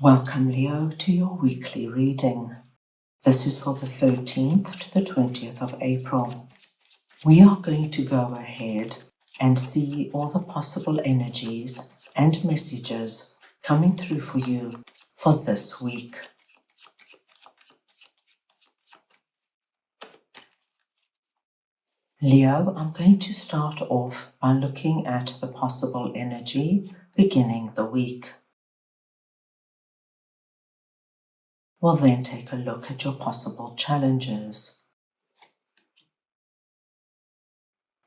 Welcome, Leo, to your weekly reading. This is for the 13th to the 20th of April. We are going to go ahead and see all the possible energies and messages coming through for you for this week. Leo, I'm going to start off by looking at the possible energy beginning the week. We'll then take a look at your possible challenges.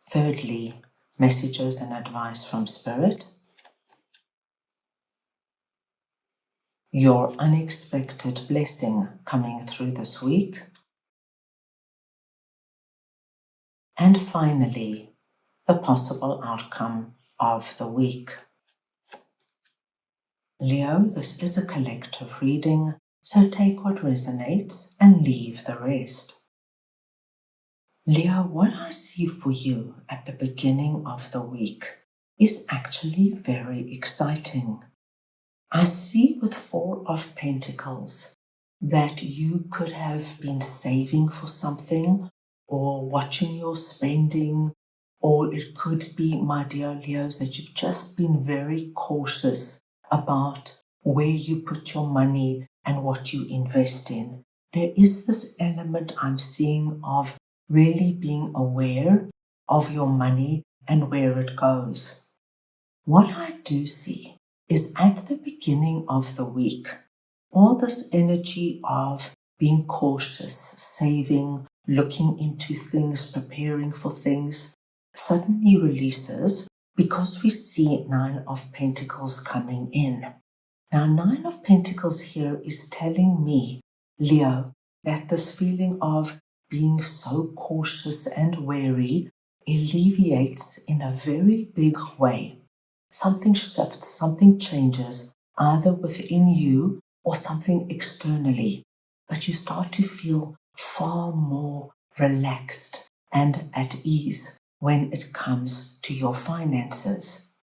Thirdly, messages and advice from Spirit. Your unexpected blessing coming through this week. And finally, the possible outcome of the week. Leo, this is a collective reading, so take what resonates and leave the rest. Leo, what I see for you at the beginning of the week is actually very exciting. I see with Four of Pentacles that you could have been saving for something or watching your spending, or it could be, my dear Leos, that you've just been very cautious about where you put your money and what you invest in. There is this element I'm seeing of really being aware of your money and where it goes. What I do see is at the beginning of the week, all this energy of being cautious, saving, looking into things, preparing for things, suddenly releases because we see Nine of Pentacles coming in. Now, Nine of Pentacles here is telling me, Leo, that this feeling of being so cautious and wary alleviates in a very big way. Something shifts, something changes, either within you or something externally, but you start to feel far more relaxed and at ease when it comes to your finances.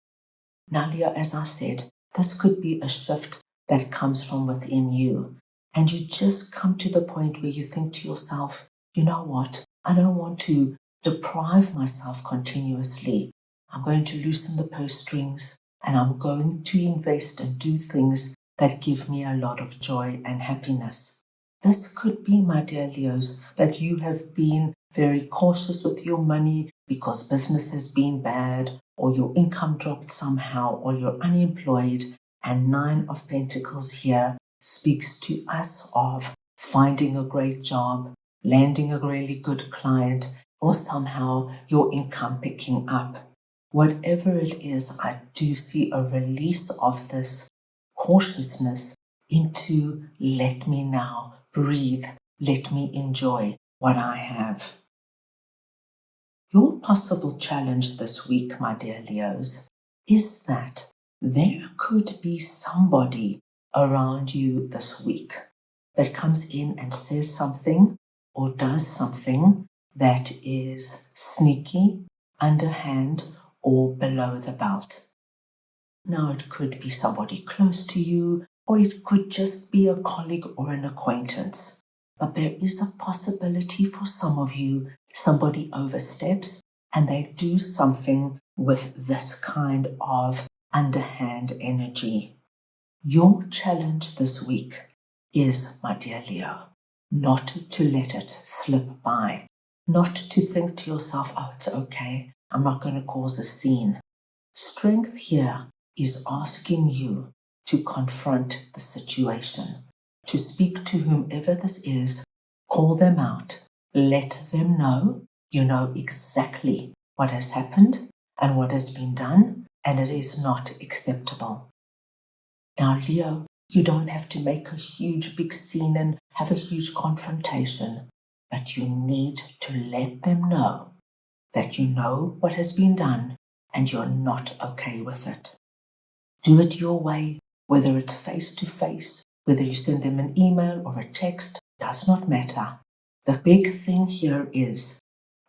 Now, Leo, as I said, this could be a shift that comes from within you, and you just come to the point where you think to yourself, you know what, I don't want to deprive myself continuously. I'm going to loosen the purse strings, and I'm going to invest and do things that give me a lot of joy and happiness. This could be, my dear Leos, that you have been very cautious with your money because business has been bad, or your income dropped somehow, or you're unemployed. And Nine of Pentacles here speaks to us of finding a great job, landing a really good client, or somehow your income picking up. Whatever it is, I do see a release of this cautiousness into let me now breathe, let me enjoy what I have. Your possible challenge this week, my dear Leos, is that there could be somebody around you this week that comes in and says something or does something that is sneaky, underhand, or below the belt. Now, it could be somebody close to you, or it could just be a colleague or an acquaintance. But there is a possibility for some of you, somebody oversteps and they do something with this kind of underhand energy. Your challenge this week is, my dear Leo, not to let it slip by, not to think to yourself, oh, it's okay, I'm not going to cause a scene. Strength here is asking you to confront the situation, to speak to whomever this is, call them out, let them know you know exactly what has happened and what has been done, and it is not acceptable. Now, Leo, you don't have to make a huge big scene and have a huge confrontation, but you need to let them know that you know what has been done and you're not okay with it. Do it your way, whether it's face to face, whether you send them an email or a text, does not matter. The big thing here is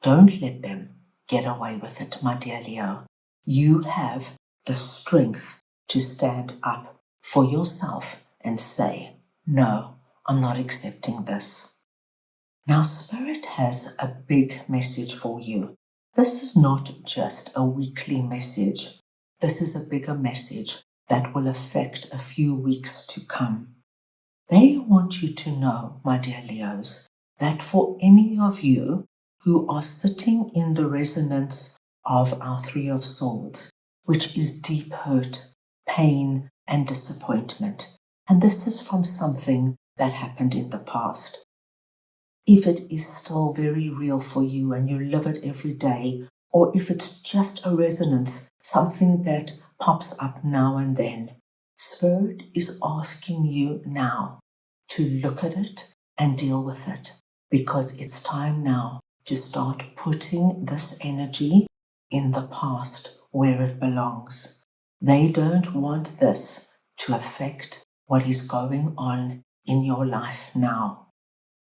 don't let them get away with it, my dear Leo. You have the strength to stand up for yourself and say, no, I'm not accepting this. Now, Spirit has a big message for you. This is not just a weekly message. This is a bigger message that will affect a few weeks to come. They want you to know, my dear Leos, that for any of you who are sitting in the resonance of our Three of Swords, which is deep hurt, pain, and disappointment, and this is from something that happened in the past. If it is still very real for you and you live it every day, or if it's just a resonance, something that pops up now and then, Spirit is asking you now to look at it and deal with it, because it's time now to start putting this energy in the past where it belongs. They don't want this to affect what is going on in your life now.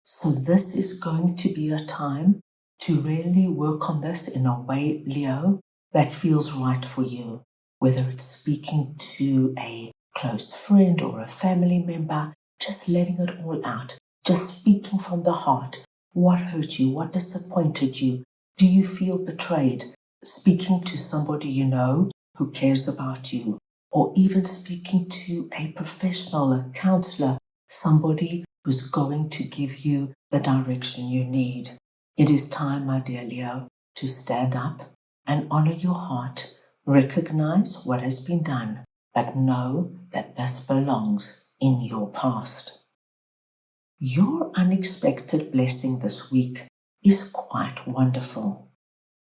So this is going to be a time to really work on this in a way, Leo, that feels right for you, whether it's speaking to a close friend or a family member, just letting it all out, just speaking from the heart. What hurt you? What disappointed you? Do you feel betrayed? Speaking to somebody you know who cares about you, or even speaking to a professional, a counselor, somebody who's going to give you the direction you need. It is time, my dear Leo, to stand up and honor your heart, recognize what has been done, but know that this belongs in your past. Your unexpected blessing this week is quite wonderful,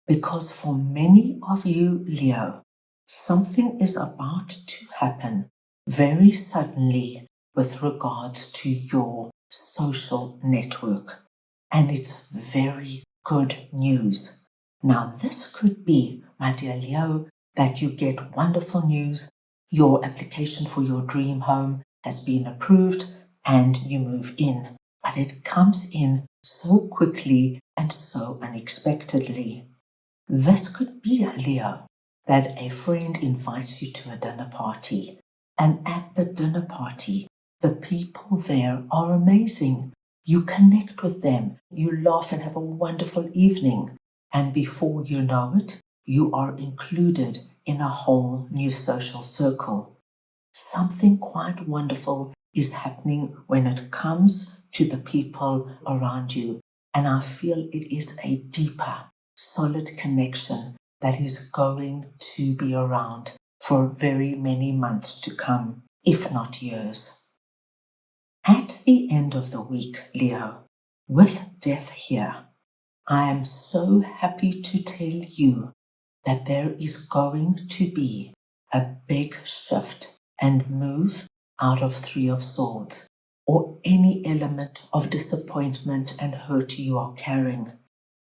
because for many of you, Leo, something is about to happen very suddenly with regards to your social network. And it's very good news. Now, this could be, my dear Leo, that you get wonderful news. Your application for your dream home has been approved and you move in. But it comes in so quickly and so unexpectedly. This could be, Leo, that a friend invites you to a dinner party, and at the dinner party, the people there are amazing. You connect with them, you laugh and have a wonderful evening, and before you know it, you are included in a whole new social circle. Something quite wonderful is happening when it comes to the people around you, and I feel it is a deeper, solid connection that is going to be around for very many months to come, if not years. At the end of the week, Leo, with death here, I am so happy to tell you that there is going to be a big shift and move out of Three of Swords, or any element of disappointment and hurt you are carrying.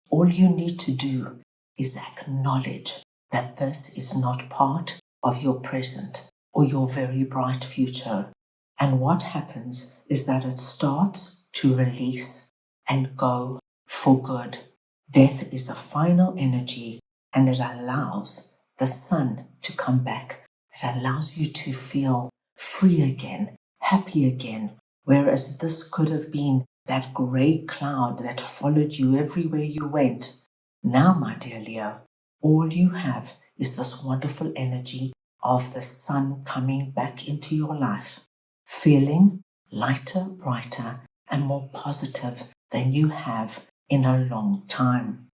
All you need to do is acknowledge that this is not part of your present or your very bright future. And what happens is that it starts to release and go for good. Death is a final energy, and it allows the sun to come back. It allows you to feel free again, happy again, whereas this could have been that grey cloud that followed you everywhere you went. Now, my dear Leo, all you have is this wonderful energy of the sun coming back into your life, feeling lighter, brighter, and more positive than you have in a long time.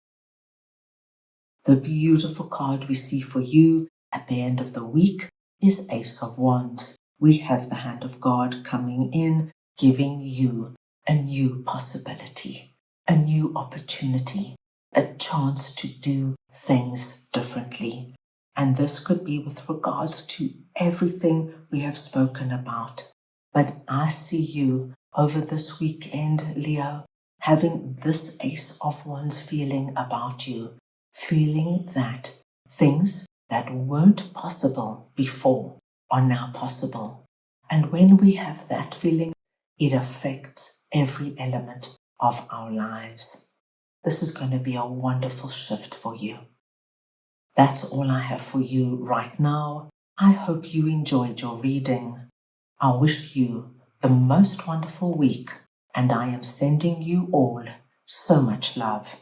The beautiful card we see for you at the end of the week is Ace of Wands. We have the hand of God coming in, giving you a new possibility, a new opportunity, a chance to do things differently. And this could be with regards to everything we have spoken about. But I see you over this weekend, Leo, having this Ace of Wands feeling about you, feeling that things that weren't possible before are now possible. And when we have that feeling, it affects every element of our lives. This is going to be a wonderful shift for you. That's all I have for you right now. I hope you enjoyed your reading. I wish you the most wonderful week, and I am sending you all so much love.